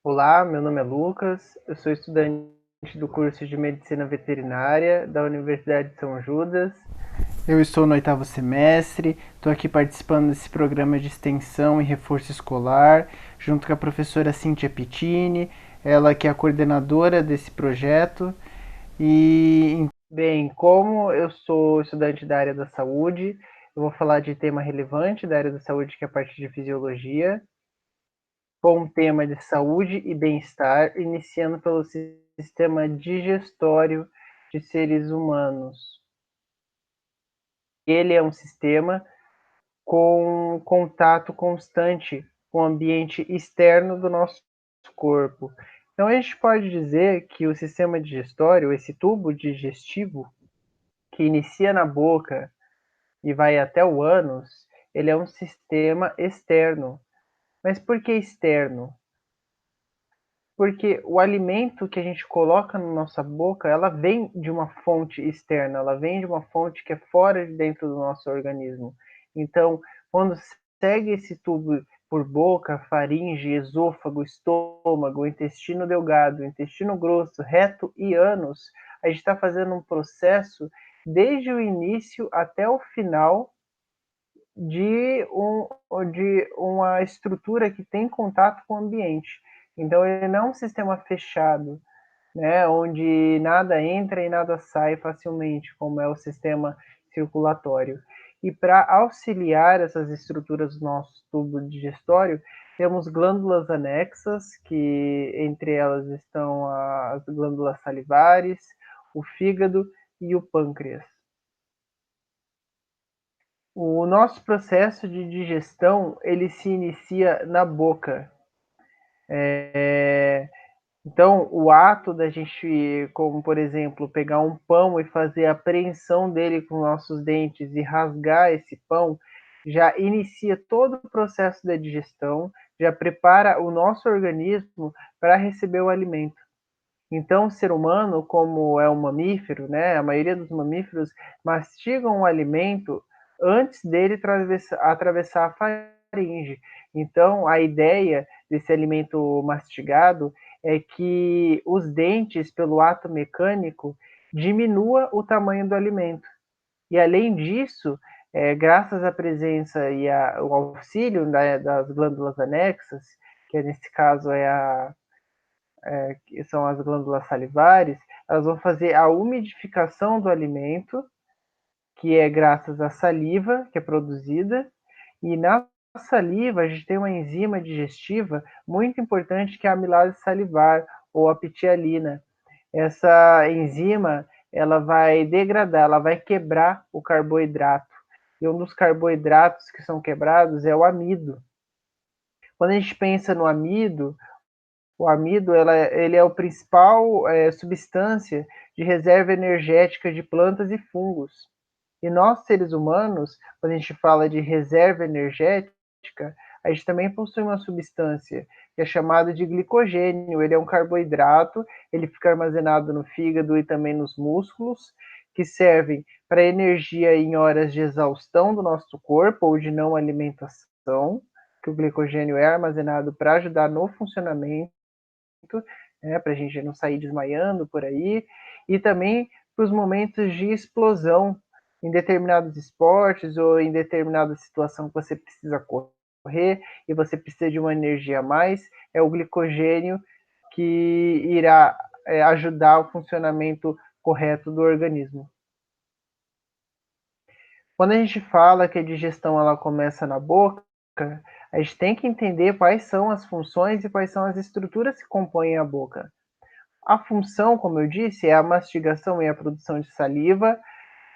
Olá, meu nome é Lucas, eu sou estudante do curso de Medicina Veterinária da Universidade de São Judas. Eu estou no oitavo semestre, estou aqui participando desse programa de extensão e reforço escolar, junto com a professora Cíntia Pittini, ela que é a coordenadora desse projeto. Bem, como eu sou estudante da área da saúde, eu vou falar de tema relevante da área da saúde, que é a parte de fisiologia, com o tema de saúde e bem-estar, iniciando pelo sistema digestório de seres humanos. Ele é um sistema com contato constante com o ambiente externo do nosso corpo. Então, a gente pode dizer que o sistema digestório, esse tubo digestivo, que inicia na boca e vai até o ânus, ele é um sistema externo. Mas por que externo? Porque o alimento que a gente coloca na nossa boca, ela vem de uma fonte externa, ela vem de uma fonte que é fora de dentro do nosso organismo. Então, quando segue esse tubo por boca, faringe, esôfago, estômago, intestino delgado, intestino grosso, reto e ânus, a gente está fazendo um processo desde o início até o final de uma estrutura que tem contato com o ambiente. Então, ele não é um sistema fechado, né, onde nada entra e nada sai facilmente, como é o sistema circulatório. E para auxiliar essas estruturas do nosso tubo digestório, temos glândulas anexas, que entre elas estão as glândulas salivares, o fígado e o pâncreas. O nosso processo de digestão, ele se inicia na boca. Então, o ato da gente, como por exemplo, pegar um pão e fazer a apreensão dele com nossos dentes e rasgar esse pão, já inicia todo o processo da digestão, já prepara o nosso organismo para receber o alimento. Então, o ser humano, como é um mamífero, né, a maioria dos mamíferos mastigam o alimento antes dele atravessar a faringe. Então, a ideia desse alimento mastigado é que os dentes, pelo ato mecânico, diminua o tamanho do alimento. E além disso, graças à presença e ao auxílio, né, das glândulas anexas, que nesse caso que são as glândulas salivares, elas vão fazer a umidificação do alimento, que é graças à saliva que é produzida, e na saliva a gente tem uma enzima digestiva muito importante que é a amilase salivar ou a pitialina. Essa enzima, ela vai degradar, ela vai quebrar o carboidrato. E um dos carboidratos que são quebrados é o amido. Quando a gente pensa no amido, o amido ele é o principal substância de reserva energética de plantas e fungos. E nós, seres humanos, quando a gente fala de reserva energética, a gente também possui uma substância que é chamada de glicogênio. Ele é um carboidrato, ele fica armazenado no fígado e também nos músculos, que servem para energia em horas de exaustão do nosso corpo ou de não alimentação, que o glicogênio é armazenado para ajudar no funcionamento, né, para a gente não sair desmaiando por aí, e também para os momentos de explosão em determinados esportes ou em determinada situação que você precisa correr e você precisa de uma energia a mais, é o glicogênio que irá ajudar o funcionamento correto do organismo. Quando a gente fala que a digestão ela começa na boca, a gente tem que entender quais são as funções e quais são as estruturas que compõem a boca. A função, como eu disse, é a mastigação e a produção de saliva,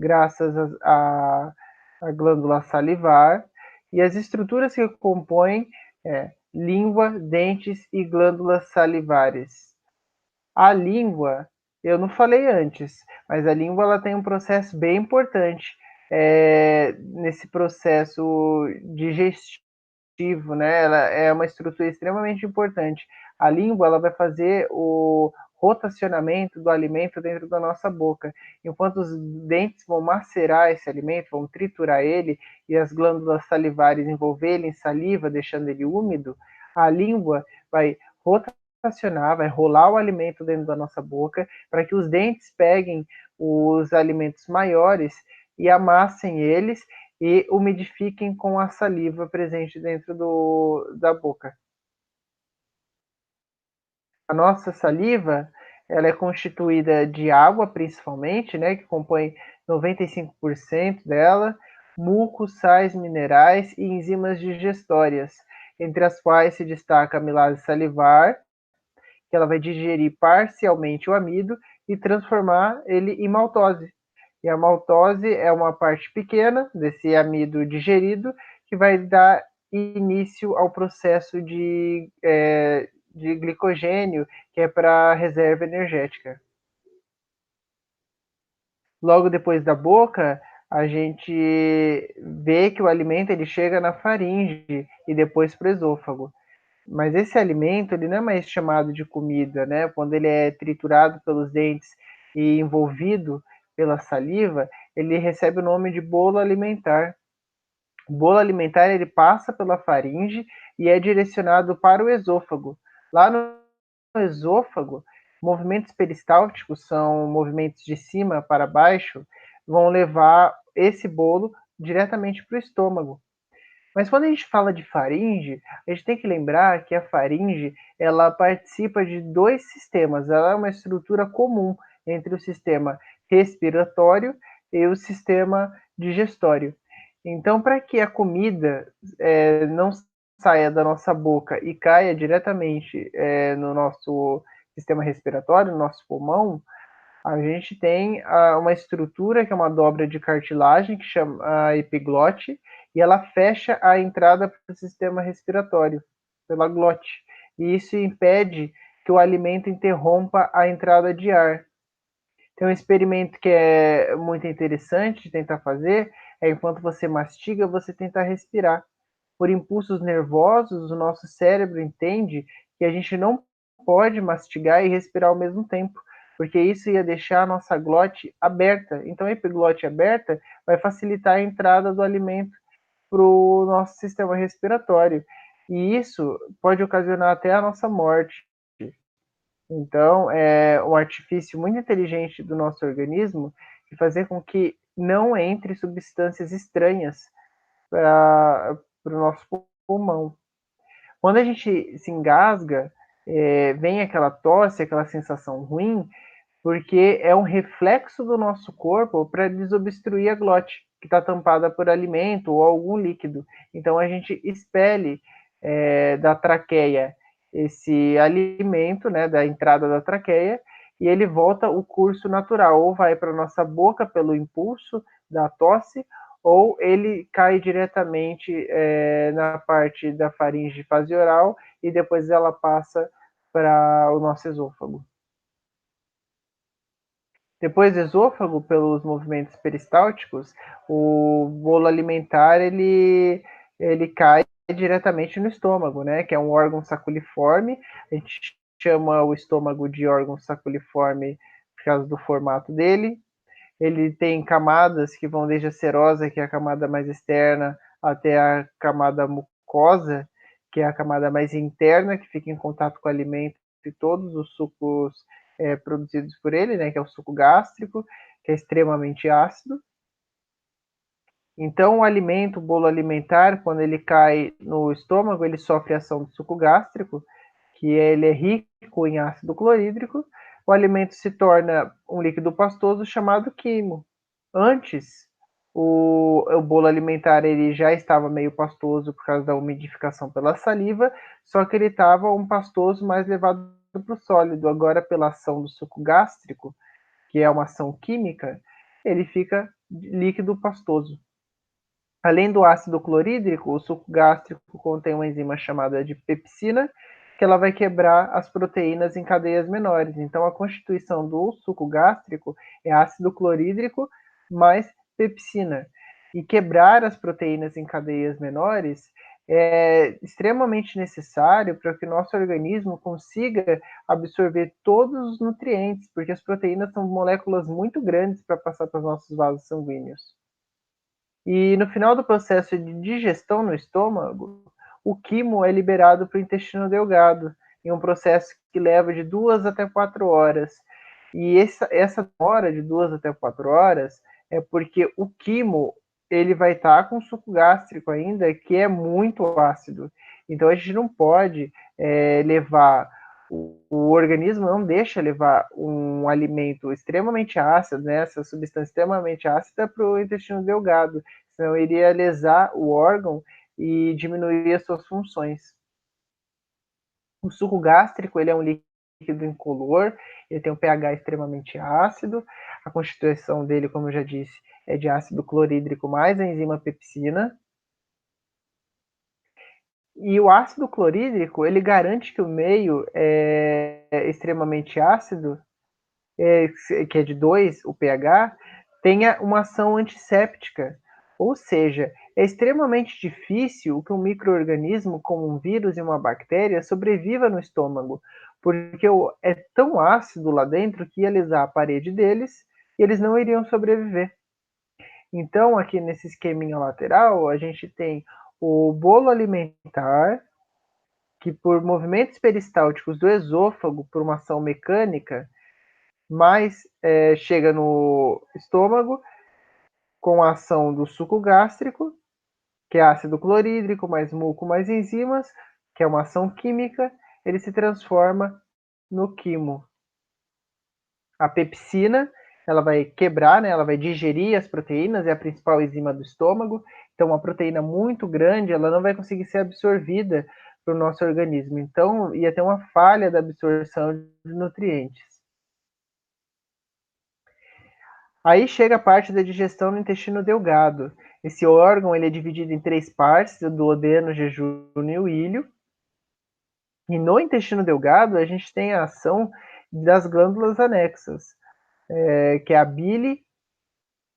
graças à glândula salivar, e as estruturas que compõem língua, dentes e glândulas salivares. A língua, eu não falei antes, mas a língua ela tem um processo bem importante nesse processo digestivo, né? Ela é uma estrutura extremamente importante. A língua ela vai fazer o rotacionamento do alimento dentro da nossa boca. Enquanto os dentes vão macerar esse alimento, vão triturar ele, e as glândulas salivares envolver ele em saliva, deixando ele úmido, a língua vai rotacionar, vai rolar o alimento dentro da nossa boca, para que os dentes peguem os alimentos maiores e amassem eles e umidifiquem com a saliva presente dentro da boca. A nossa saliva, ela é constituída de água, principalmente, né, que compõe 95% dela, mucos, sais minerais e enzimas digestórias, entre as quais se destaca a amilase salivar, que ela vai digerir parcialmente o amido e transformar ele em maltose. E a maltose é uma parte pequena desse amido digerido que vai dar início ao processo de glicogênio, que é para a reserva energética. Logo depois da boca, a gente vê que o alimento ele chega na faringe e depois para o esôfago. Mas esse alimento ele não é mais chamado de comida, né? Quando ele é triturado pelos dentes e envolvido pela saliva, ele recebe o nome de bolo alimentar. O bolo alimentar ele passa pela faringe e é direcionado para o esôfago. Lá no esôfago, movimentos peristálticos são movimentos de cima para baixo, vão levar esse bolo diretamente para o estômago. Mas quando a gente fala de faringe, a gente tem que lembrar que a faringe ela participa de dois sistemas. Ela é uma estrutura comum entre o sistema respiratório e o sistema digestório. Então, para que a comida não saia da nossa boca e caia diretamente no nosso sistema respiratório, no nosso pulmão, a gente tem uma estrutura que é uma dobra de cartilagem, que chama a epiglote, e ela fecha a entrada para o sistema respiratório, pela glote. E isso impede que o alimento interrompa a entrada de ar. Tem um experimento que é muito interessante de tentar fazer, é enquanto você mastiga, você tentar respirar. Por impulsos nervosos, o nosso cérebro entende que a gente não pode mastigar e respirar ao mesmo tempo, porque isso ia deixar a nossa glote aberta. Então, a epiglote aberta vai facilitar a entrada do alimento para o nosso sistema respiratório. E isso pode ocasionar até a nossa morte. Então, é um artifício muito inteligente do nosso organismo de fazer com que não entre substâncias estranhas para o nosso pulmão. Quando a gente se engasga, vem aquela tosse, aquela sensação ruim, porque é um reflexo do nosso corpo para desobstruir a glote, que está tampada por alimento ou algum líquido. Então a gente expele da traqueia esse alimento, né, da entrada da traqueia, e ele volta o curso natural, ou vai para a nossa boca pelo impulso da tosse, ou ele cai diretamente na parte da faringe fase oral e depois ela passa para o nosso esôfago. Depois do esôfago, pelos movimentos peristálticos, o bolo alimentar ele cai diretamente no estômago, né? Que é um órgão saculiforme. A gente chama o estômago de órgão saculiforme por causa do formato dele. Ele tem camadas que vão desde a serosa, que é a camada mais externa, até a camada mucosa, que é a camada mais interna, que fica em contato com o alimento e todos os sucos produzidos por ele, né, que é o suco gástrico, que é extremamente ácido. Então, o alimento, o bolo alimentar, quando ele cai no estômago, ele sofre a ação do suco gástrico, que ele é rico em ácido clorídrico. O alimento se torna um líquido pastoso chamado quimo. Antes, o bolo alimentar ele já estava meio pastoso por causa da umidificação pela saliva, só que ele estava um pastoso mais levado para o sólido. Agora, pela ação do suco gástrico, que é uma ação química, ele fica líquido pastoso. Além do ácido clorídrico, o suco gástrico contém uma enzima chamada de pepsina, que ela vai quebrar as proteínas em cadeias menores. Então, a constituição do suco gástrico é ácido clorídrico mais pepsina. E quebrar as proteínas em cadeias menores é extremamente necessário para que o nosso organismo consiga absorver todos os nutrientes, porque as proteínas são moléculas muito grandes para passar para os nossos vasos sanguíneos. E no final do processo de digestão no estômago, o quimo é liberado para o intestino delgado. em um processo que leva de 2 até 4 horas. E essa hora de 2 até 4 horas é porque o quimo ele vai estar com suco gástrico ainda, que é muito ácido. Então a gente não pode levar, o organismo não deixa levar um alimento extremamente ácido, né, essa substância extremamente ácida para o intestino delgado, senão iria lesar o órgão e diminuir as suas funções. O suco gástrico ele é um líquido incolor, ele tem um pH extremamente ácido, a constituição dele, como eu já disse, é de ácido clorídrico mais a enzima pepsina. E o ácido clorídrico, ele garante que o meio é extremamente ácido, que é de 2, o pH, tenha uma ação antisséptica. Ou seja, é extremamente difícil que um micro-organismo, como um vírus e uma bactéria, sobreviva no estômago, porque é tão ácido lá dentro que ia lesar a parede deles e eles não iriam sobreviver. Então, aqui nesse esqueminha lateral, a gente tem o bolo alimentar, que por movimentos peristálticos do esôfago, por uma ação mecânica, mais chega no estômago com a ação do suco gástrico, que é ácido clorídrico, mais muco, mais enzimas, que é uma ação química, ele se transforma no quimo. A pepsina, ela vai quebrar, né, ela vai digerir as proteínas, é a principal enzima do estômago, então uma proteína muito grande, ela não vai conseguir ser absorvida para o nosso organismo, então ia ter uma falha da absorção de nutrientes. Aí chega a parte da digestão no intestino delgado. Esse órgão ele é dividido em 3 partes, o duodeno, o jejunum e o ilho. E no intestino delgado a gente tem a ação das glândulas anexas, que é a bile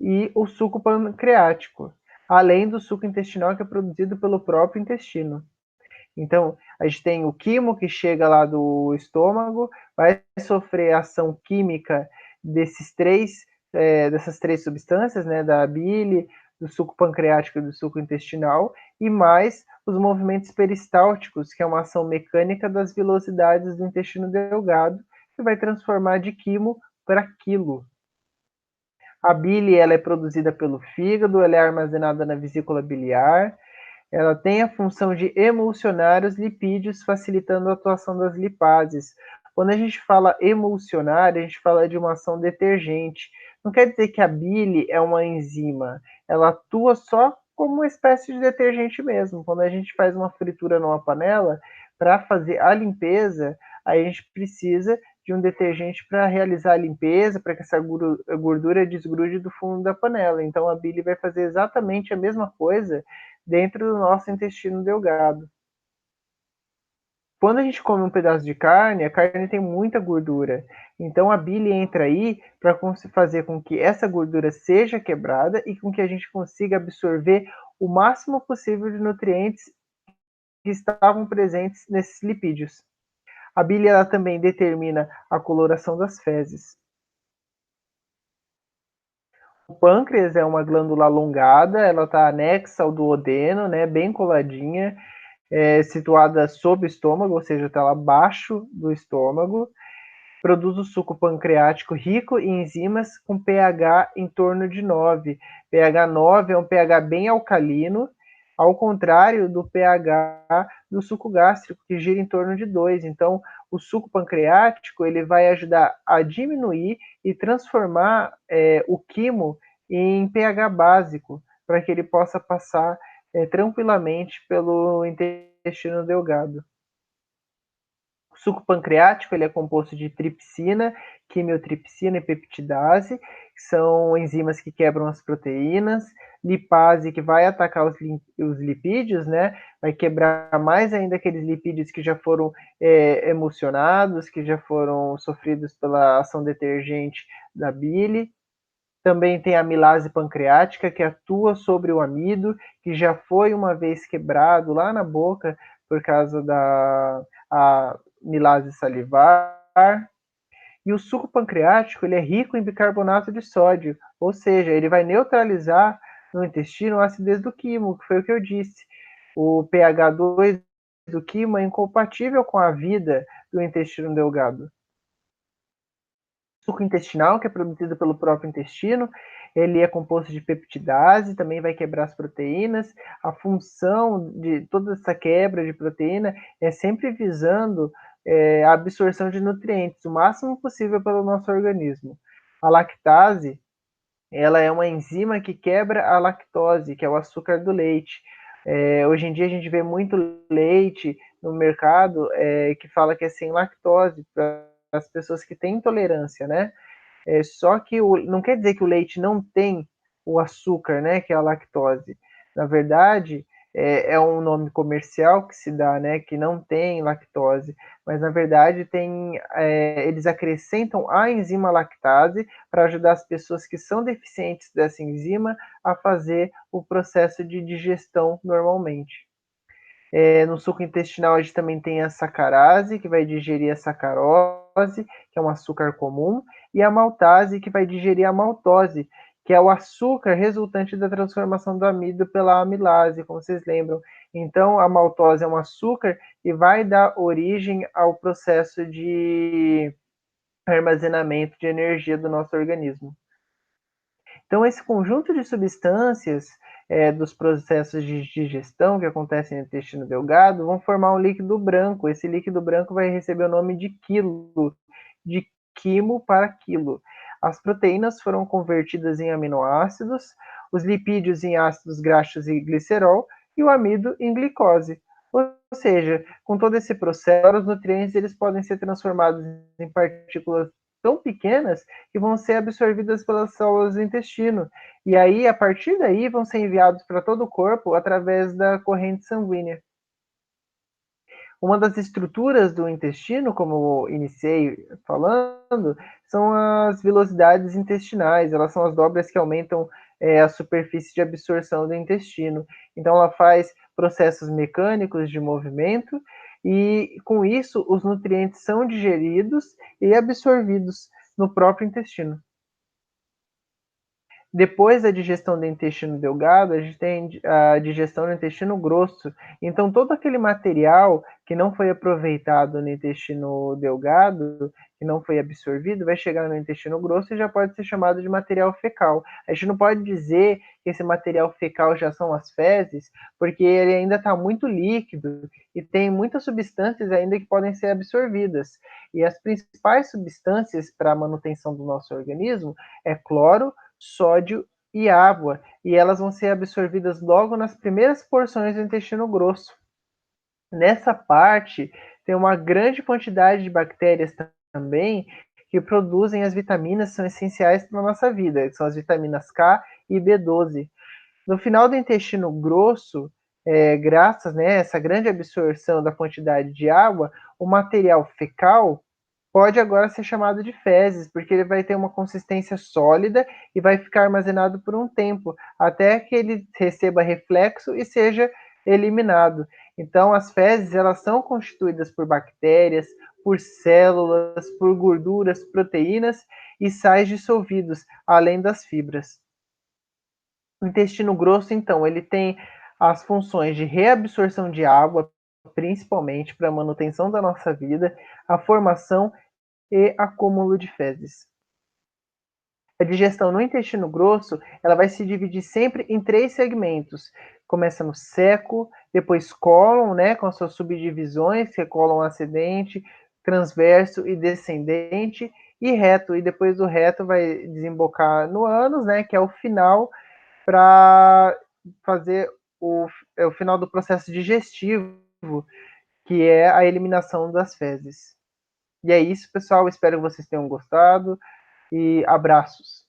e o suco pancreático, além do suco intestinal que é produzido pelo próprio intestino. Então, a gente tem o quimo que chega lá do estômago, vai sofrer ação química dessas três substâncias, né, da bile, do suco pancreático e do suco intestinal, e mais os movimentos peristálticos, que é uma ação mecânica das vilosidades do intestino delgado, que vai transformar de quimo para quilo. A bile ela é produzida pelo fígado, ela é armazenada na vesícula biliar, ela tem a função de emulsionar os lipídios, facilitando a atuação das lipases. Quando a gente fala emulsionar, a gente fala de uma ação detergente. Não quer dizer que a bile é uma enzima, ela atua só como uma espécie de detergente mesmo. Quando a gente faz uma fritura numa panela, para fazer a limpeza, a gente precisa de um detergente para realizar a limpeza, para que essa gordura desgrude do fundo da panela. Então a bile vai fazer exatamente a mesma coisa dentro do nosso intestino delgado. Quando a gente come um pedaço de carne, a carne tem muita gordura. Então a bile entra aí para fazer com que essa gordura seja quebrada e com que a gente consiga absorver o máximo possível de nutrientes que estavam presentes nesses lipídios. A bile ela também determina a coloração das fezes. O pâncreas é uma glândula alongada, ela está anexa ao duodeno, né, bem coladinha, situada sob o estômago, ou seja, está lá abaixo do estômago. Produz o suco pancreático rico em enzimas com pH em torno de 9. pH 9 é um pH bem alcalino, ao contrário do pH do suco gástrico, que gira em torno de 2. Então, o suco pancreático ele vai ajudar a diminuir e transformar o quimo em pH básico, para que ele possa passar tranquilamente pelo intestino delgado. O suco pancreático ele é composto de tripsina, quimiotripsina e peptidase, que são enzimas que quebram as proteínas, lipase, que vai atacar os lipídios, né? Vai quebrar mais ainda aqueles lipídios que já foram emulsionados, que já foram sofridos pela ação detergente da bile. Também tem a amilase pancreática, que atua sobre o amido, que já foi uma vez quebrado lá na boca por causa da amilase salivar. E o suco pancreático ele é rico em bicarbonato de sódio, ou seja, ele vai neutralizar no intestino a acidez do quimo, que foi o que eu disse. O pH 2 do quimo é incompatível com a vida do intestino delgado? Suco intestinal, que é produzido pelo próprio intestino, ele é composto de peptidase, também vai quebrar as proteínas. A função de toda essa quebra de proteína é sempre visando a absorção de nutrientes, o máximo possível pelo nosso organismo. A lactase, ela é uma enzima que quebra a lactose, que é o açúcar do leite. Hoje em dia a gente vê muito leite no mercado que fala que é sem lactose, para as pessoas que têm intolerância, né? Só que não quer dizer que o leite não tem o açúcar, né, que é a lactose. Na verdade, é um nome comercial que se dá, né, que não tem lactose, mas na verdade eles acrescentam a enzima lactase para ajudar as pessoas que são deficientes dessa enzima a fazer o processo de digestão normalmente. No suco intestinal a gente também tem a sacarase, que vai digerir a sacarose, que é um açúcar comum, e a maltase, que vai digerir a maltose, que é o açúcar resultante da transformação do amido pela amilase, como vocês lembram. Então, a maltose é um açúcar e vai dar origem ao processo de armazenamento de energia do nosso organismo. Então, esse conjunto de substâncias dos processos de digestão que acontecem no intestino delgado vão formar um líquido branco. Esse líquido branco vai receber o nome de quilo, de quimo para quilo. As proteínas foram convertidas em aminoácidos, os lipídios em ácidos graxos e glicerol e o amido em glicose. Ou seja, com todo esse processo, os nutrientes eles podem ser transformados em partículas tão pequenas que vão ser absorvidas pelas células do intestino. E aí, a partir daí, vão ser enviados para todo o corpo através da corrente sanguínea. Uma das estruturas do intestino, como eu iniciei falando, são as velocidades intestinais. Elas são as dobras que aumentam a superfície de absorção do intestino. Então, ela faz processos mecânicos de movimento e, com isso, os nutrientes são digeridos e absorvidos no próprio intestino. Depois da digestão do intestino delgado, a gente tem a digestão do intestino grosso. Então, todo aquele material que não foi aproveitado no intestino delgado, que não foi absorvido, vai chegar no intestino grosso e já pode ser chamado de material fecal. A gente não pode dizer que esse material fecal já são as fezes, porque ele ainda está muito líquido e tem muitas substâncias ainda que podem ser absorvidas. E as principais substâncias para a manutenção do nosso organismo é cloro, sódio e água, e elas vão ser absorvidas logo nas primeiras porções do intestino grosso. Nessa parte, tem uma grande quantidade de bactérias também que produzem as vitaminas que são essenciais para a nossa vida, que são as vitaminas K e B12. No final do intestino grosso, graças a essa grande absorção da quantidade de água, o material fecal pode agora ser chamado de fezes, porque ele vai ter uma consistência sólida e vai ficar armazenado por um tempo, até que ele receba reflexo e seja eliminado. Então, as fezes elas são constituídas por bactérias, por células, por gorduras, proteínas e sais dissolvidos, além das fibras. O intestino grosso, então, ele tem as funções de reabsorção de água, principalmente para a manutenção da nossa vida, a formação e acúmulo de fezes. A digestão no intestino grosso, ela vai se dividir sempre em 3 segmentos. Começa no seco, depois cólon, né, com as suas subdivisões, que é cólon ascendente, transverso e descendente, e reto. E depois do reto vai desembocar no ânus, né, que é o final para fazer o final do processo digestivo, que é a eliminação das fezes. E é isso, pessoal. Espero que vocês tenham gostado e abraços.